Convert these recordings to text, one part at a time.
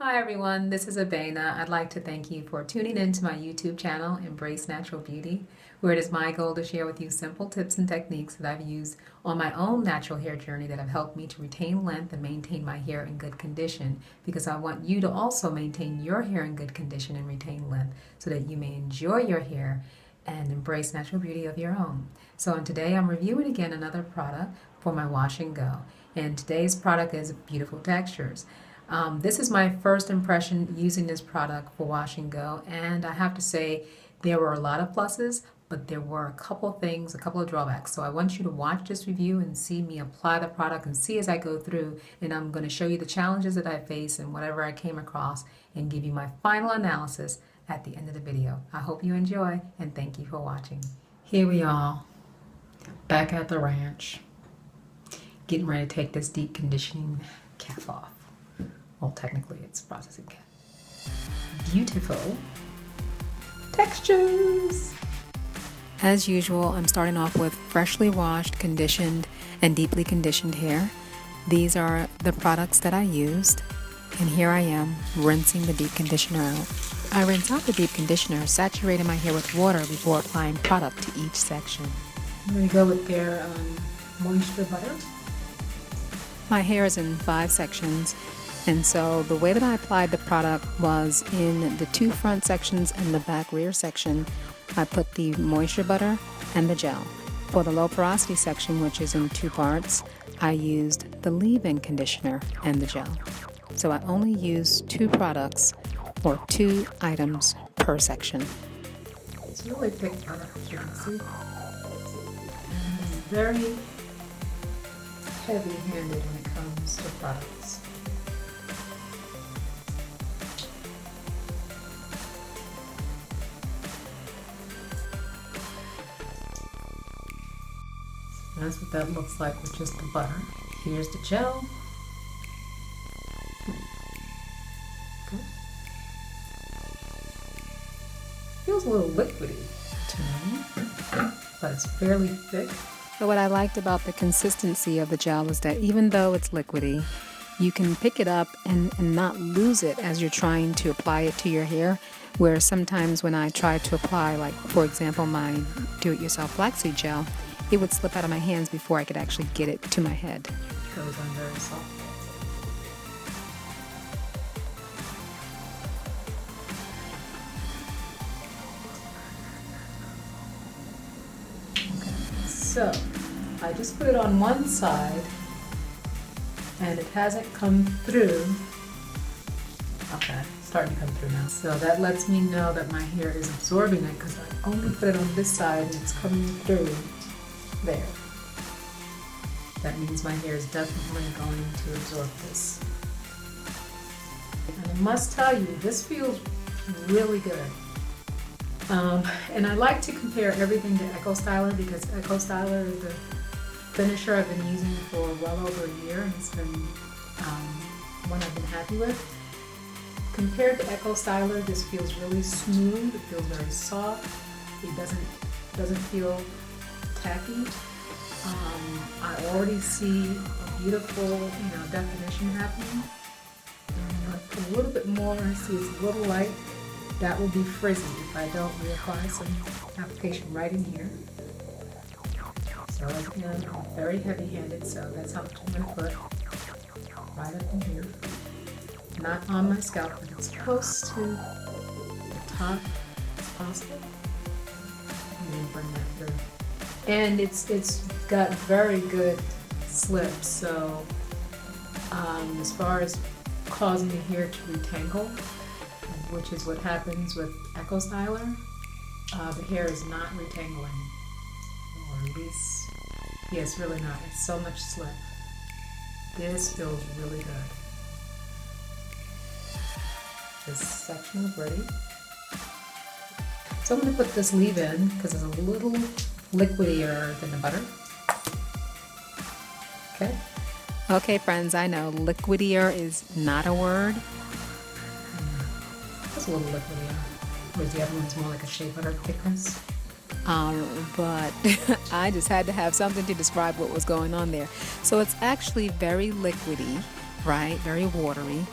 Hi everyone, this is Abena. I'd like to thank you for tuning in to my YouTube channel, Embrace Natural Beauty, where it is my goal to share with you simple tips and techniques that I've used on my own natural hair journey that have helped me to retain length and maintain my hair in good condition, because I want you to also maintain your hair in good condition and retain length so that you may enjoy your hair and embrace natural beauty of your own. So today I'm reviewing again another product for my wash and go. And today's product is Beautiful Textures. This is my first impression using this product for wash and go, and I have to say there were a lot of pluses, but there were a couple of things, a couple of drawbacks. So I want you to watch this review and see me apply the product and see as I go through, and I'm going to show you the challenges that I face and whatever I came across and give you my final analysis at the end of the video. I hope you enjoy and thank you for watching. Here we are, back at the ranch, getting ready to take this deep conditioning cap off. Well, technically it's processing cap. Beautiful textures. As usual, I'm starting off with freshly washed, conditioned, and deeply conditioned hair. These are the products that I used, and here I am rinsing the deep conditioner out. I rinse out the deep conditioner, saturating my hair with water before applying product to each section. I'm going to go with their moisture butter. My hair is in 5 sections. And so the way that I applied the product was in the 2 front sections and the back rear section, I put the moisture butter and the gel. For the low porosity section, which is in 2 parts, I used the leave-in conditioner and the gel. So I only used 2 products or 2 items per section. It's really thick butter, as you can see. And it's very heavy-handed when it comes to products. That's what that looks like with just the butter. Here's the gel. Okay. Feels a little liquidy to me, but it's fairly thick. So what I liked about the consistency of the gel is that even though it's liquidy, you can pick it up and not lose it as you're trying to apply it to your hair. Where sometimes when I try to apply, like for example, my do-it-yourself flaxseed gel, it would slip out of my hands before I could actually get it to my head. It goes on very soft. Okay, so I just put it on one side and it hasn't come through. Okay, it's starting to come through now. So that lets me know that my hair is absorbing it because I only put it on this side and it's coming through. There. That means my hair is definitely going to absorb this. And I must tell you, this feels really good. And I like to compare everything to Eco Styler because Eco Styler is the finisher I've been using for well over a year, and it's been one I've been happy with. Compared to Eco Styler, this feels really smooth. It feels very soft. It doesn't feel tacky. I already see a beautiful, definition happening. I'm going to put a little bit more. I see it's a little light. That will be frizzy if I don't reapply some application right in here. So again, I'm very heavy-handed, so that's how much I'm going to put right up in here. Not on my scalp, but it's close to the top as possible. I'm going to bring that through. And it's got very good slip, so as far as causing the hair to retangle, which is what happens with Eco Styler, the hair is not retangling, or at least, yes, really not. It's so much slip. This feels really good. This section is ready. So I'm going to put this leave-in because it's a little liquidier than the butter. Okay. Okay, friends, I know liquidier is not a word. It's a little liquidier. Whereas the other one's more like a shea butter thickness. But I just had to have something to describe what was going on there. So it's actually very liquidy, right? Very watery.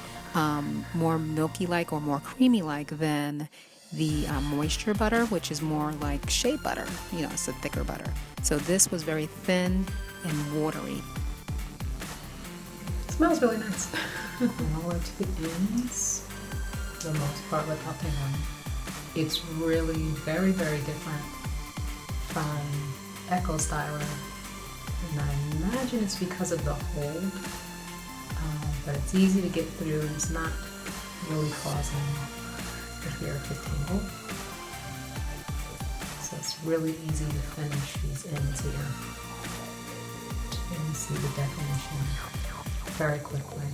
more milky-like or more creamy-like than the moisture butter, which is more like shea butter. It's a thicker butter. So this was very thin and watery. It smells really nice. All the way to the ends, for the most part, without tangling. It's really very, very different from Echo Styler, and I imagine it's because of the hold, but it's easy to get through and it's not really causing the fear to tingle. So it's really easy to finish these ends here. And you see the definition very quickly.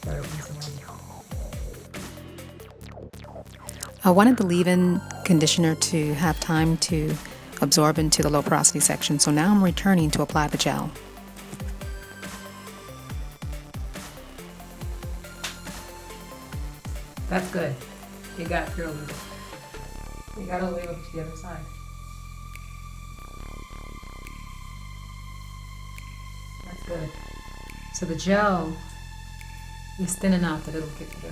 Very easily. I wanted the leave-in conditioner to have time to absorb into the low porosity section, so now I'm returning to apply the gel. That's good. You got through a little. You got all the way over to the other side. That's good. So the gel is thin enough that it'll get through.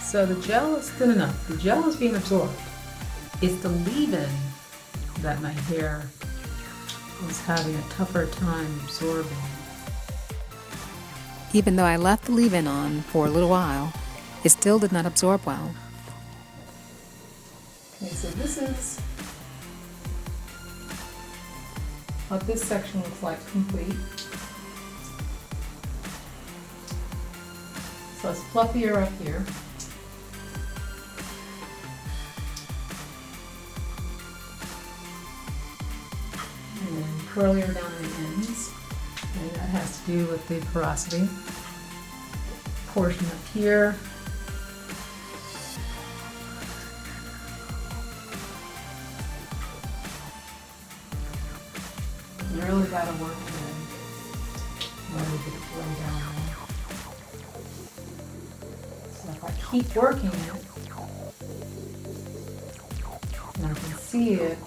So the gel is thin enough. The gel is being absorbed. It's the leave-in that my hair is having a tougher time absorbing. Even though I left the leave-in on for a little while, it still did not absorb well. Okay, so this is what this section looks like complete. So it's fluffier up here. And then curlier down the ends. And that has to do with the porosity. Portion up here. You really gotta work it in order to get it way down there. So if I keep working it, and I can see it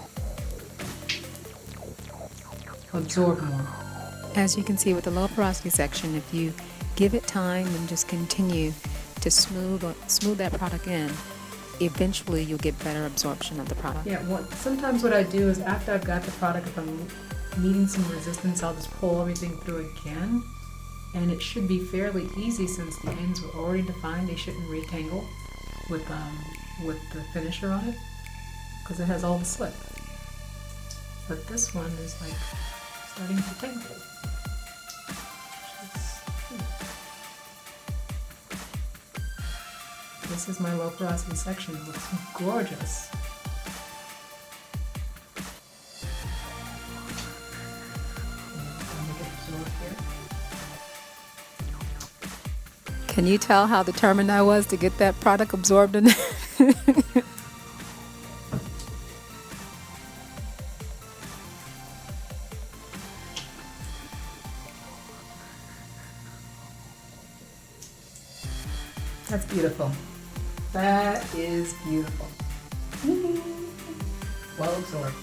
absorb more. As you can see with the low porosity section, if you give it time and just continue to smooth that product in, eventually you'll get better absorption of the product. Yeah, sometimes what I do is after I've got the product, if I'm meeting some resistance, I'll just pull everything through again. And it should be fairly easy since the ends were already defined. They shouldn't retangle with the finisher on it because it has all the slip. But this one is like starting to tangle. This is my low porosity section. It looks gorgeous. Can you tell how determined I was to get that product absorbed in? That's beautiful. That is beautiful. Well absorbed.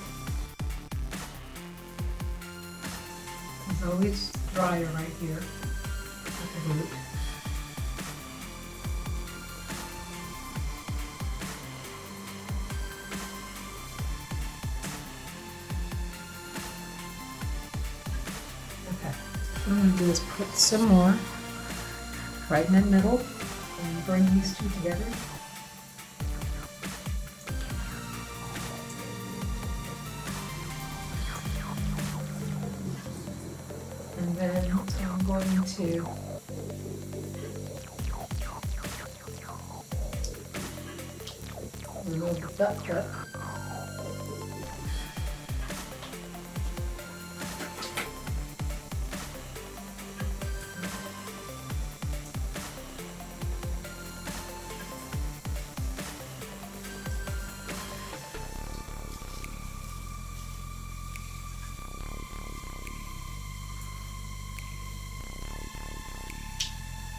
It's always drier right here at the root. Okay, what I'm going to do is put some more right in the middle and bring these two together. And then I'm going to remove the duck cut.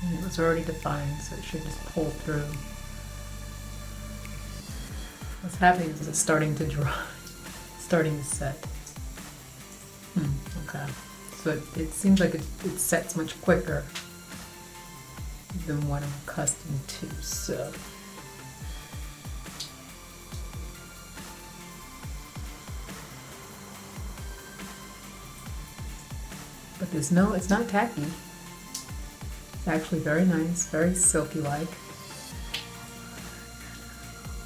And it was already defined, so it should just pull through. What's happening is it's starting to dry, starting to set. Okay. So it seems like it sets much quicker than what I'm accustomed to, so. But it's not tacky. It's actually very nice, very silky-like.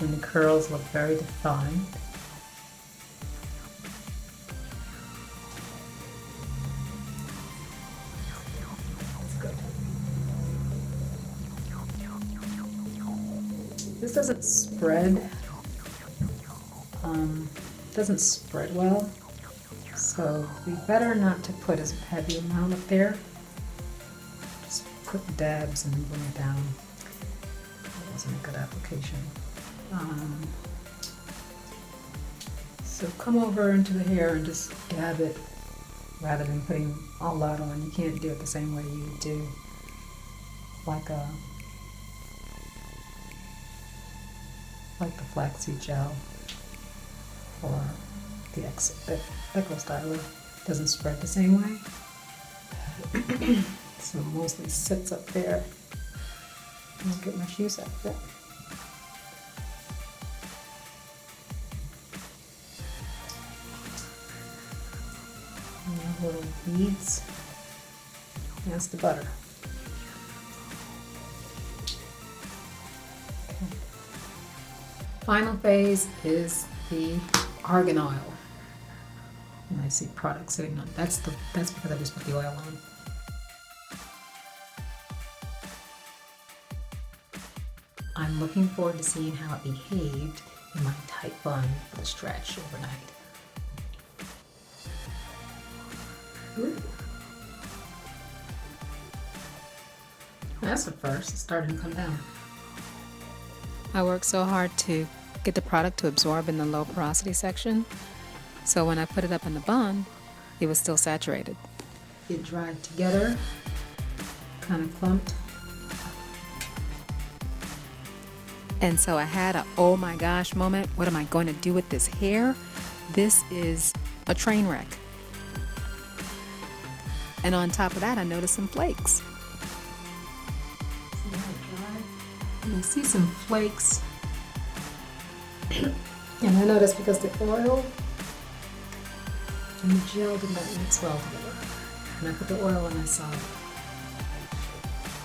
And the curls look very defined. Let's go. This doesn't spread. Doesn't spread well. So it'd be better not to put as heavy amount up there. Just put dabs and bring it down. That wasn't a good application. So come over into the hair and just dab it rather than putting a lot on. You can't do it the same way you would do like the flaxseed gel or the Echo Styler. Doesn't spread the same way. So it mostly sits up there. I don't get much use out of it. And little beads. That's the butter. Okay. Final phase is the argan oil. And I see product sitting on. That's because I just put the oil on. I'm looking forward to seeing how it behaved in my tight bun for the stretch overnight. Ooh. That's the first. It's starting to come down. I worked so hard to get the product to absorb in the low porosity section. So when I put it up in the bun, it was still saturated. It dried together, kind of clumped. And so I had a oh my gosh moment. What am I going to do with this hair? This is a train wreck. And on top of that, I noticed some flakes. See how it dried? And I see some flakes. And I noticed because the oil and the gel did not mix well together. And I put the oil and I saw it.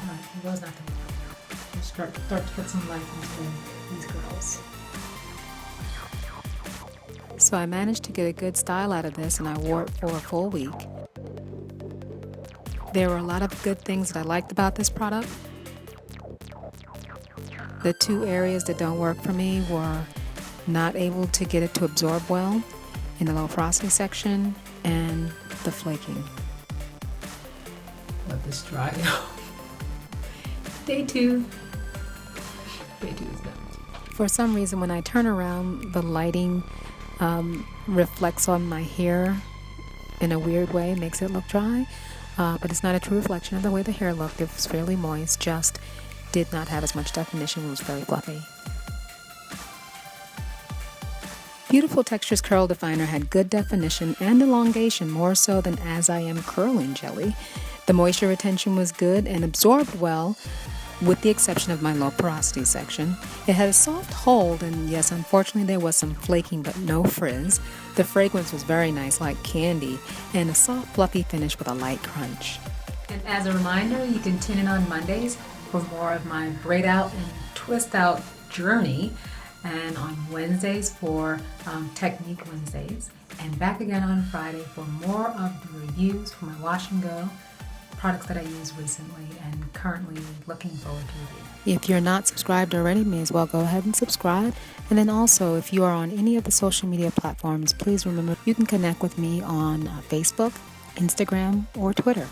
Alright, it was not going to start to put some life into these girls. So I managed to get a good style out of this, and I wore it for a full week. There were a lot of good things that I liked about this product. The two areas that don't work for me were not able to get it to absorb well in the low porosity section and the flaking. Let this dry out. Day 2. Day 2 is done. For some reason, when I turn around, the lighting reflects on my hair in a weird way, makes it look dry. But it's not a true reflection of the way the hair looked. It was fairly moist, just did not have as much definition. It was very fluffy. Beautiful Textures Curl Definer had good definition and elongation, more so than As I Am Curling Jelly. The moisture retention was good and absorbed well, with the exception of my low porosity section. It had a soft hold, and yes, unfortunately there was some flaking but no frizz. The fragrance was very nice, like candy, and a soft fluffy finish with a light crunch. And as a reminder, you can tune in on Mondays for more of my braid out and twist out journey, and on Wednesdays for Technique Wednesdays, and back again on Friday for more of the reviews for my wash and go products that I used recently and currently looking forward to review. If you're not subscribed already, may as well go ahead and subscribe. And then also, if you are on any of the social media platforms, please remember you can connect with me on Facebook, Instagram, or Twitter.